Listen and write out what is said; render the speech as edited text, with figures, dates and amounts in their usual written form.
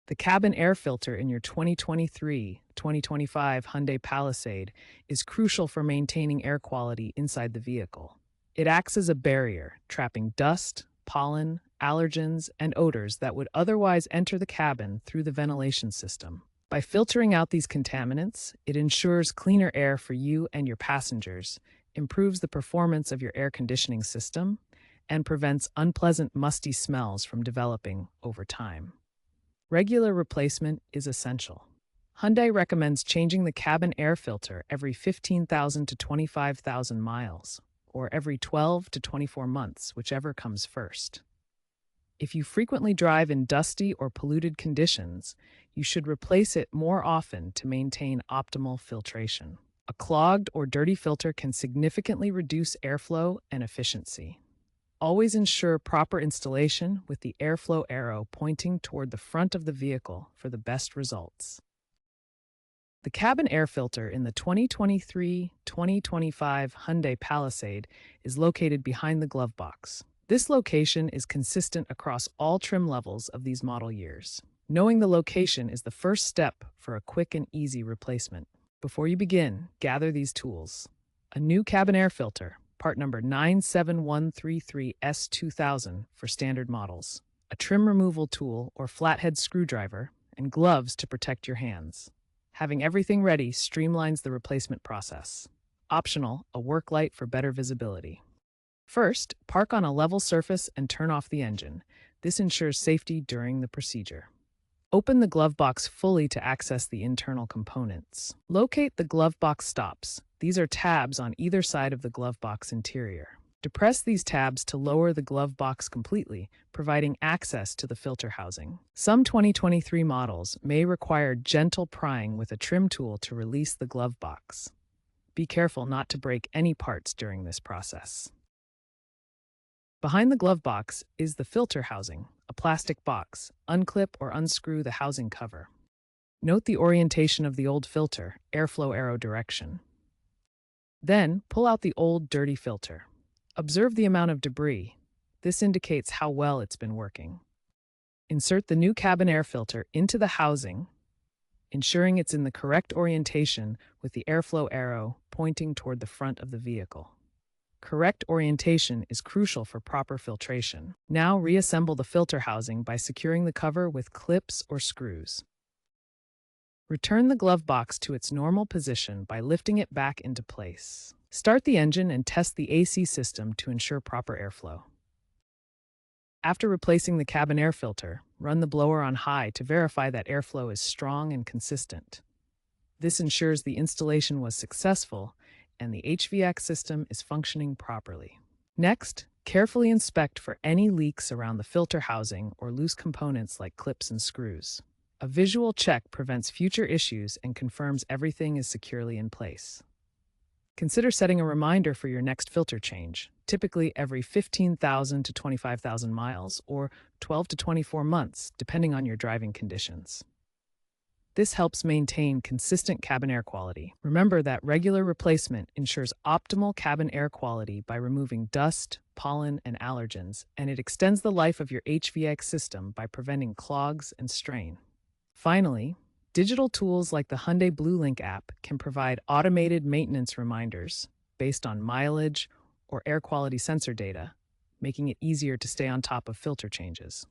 The cabin air filter in your 2023-2025 Hyundai Palisade is crucial for maintaining air quality inside the vehicle. It acts as a barrier, trapping dust, pollen, allergens, and odors that would otherwise enter the cabin through the ventilation system. By filtering out these contaminants, it ensures cleaner air for you and your passengers, improves the performance of your air conditioning system, and prevents unpleasant musty smells from developing over time. Regular replacement is essential. Hyundai recommends changing the cabin air filter every 15,000 to 25,000 miles, or every 12 to 24 months, whichever comes first. If you frequently drive in dusty or polluted conditions, you should replace it more often to maintain optimal filtration. A clogged or dirty filter can significantly reduce airflow and efficiency. Always ensure proper installation with the airflow arrow pointing toward the front of the vehicle for the best results. The cabin air filter in the 2023-2025 Hyundai Palisade is located behind the glove box. This location is consistent across all trim levels of these model years. Knowing the location is the first step for a quick and easy replacement. Before you begin, gather these tools. A new cabin air filter, part number 97133S2000 for standard models, a trim removal tool or flathead screwdriver, and gloves to protect your hands. Having everything ready streamlines the replacement process. Optional, a work light for better visibility. First, park on a level surface and turn off the engine. This ensures safety during the procedure. Open the glove box fully to access the internal components. Locate the glove box stops. These are tabs on either side of the glove box interior. Depress these tabs to lower the glove box completely, providing access to the filter housing. Some 2023 models may require gentle prying with a trim tool to release the glove box. Be careful not to break any parts during this process. Behind the glove box is the filter housing, a plastic box. Unclip or unscrew the housing cover. Note the orientation of the old filter, airflow arrow direction. Then, pull out the old dirty filter. Observe the amount of debris. This indicates how well it's been working. Insert the new cabin air filter into the housing, ensuring it's in the correct orientation with the airflow arrow pointing toward the front of the vehicle. Correct orientation is crucial for proper filtration. Now reassemble the filter housing by securing the cover with clips or screws. Return the glove box to its normal position by lifting it back into place. Start the engine and test the AC system to ensure proper airflow. After replacing the cabin air filter, run the blower on high to verify that airflow is strong and consistent. This ensures the installation was successful and the HVAC system is functioning properly. Next, carefully inspect for any leaks around the filter housing or loose components like clips and screws. A visual check prevents future issues and confirms everything is securely in place. Consider setting a reminder for your next filter change, typically every 15,000 to 25,000 miles or 12 to 24 months, depending on your driving conditions. This helps maintain consistent cabin air quality. Remember that regular replacement ensures optimal cabin air quality by removing dust, pollen, and allergens, and it extends the life of your HVAC system by preventing clogs and strain. Finally, digital tools like the Hyundai BlueLink app can provide automated maintenance reminders based on mileage or air quality sensor data, making it easier to stay on top of filter changes.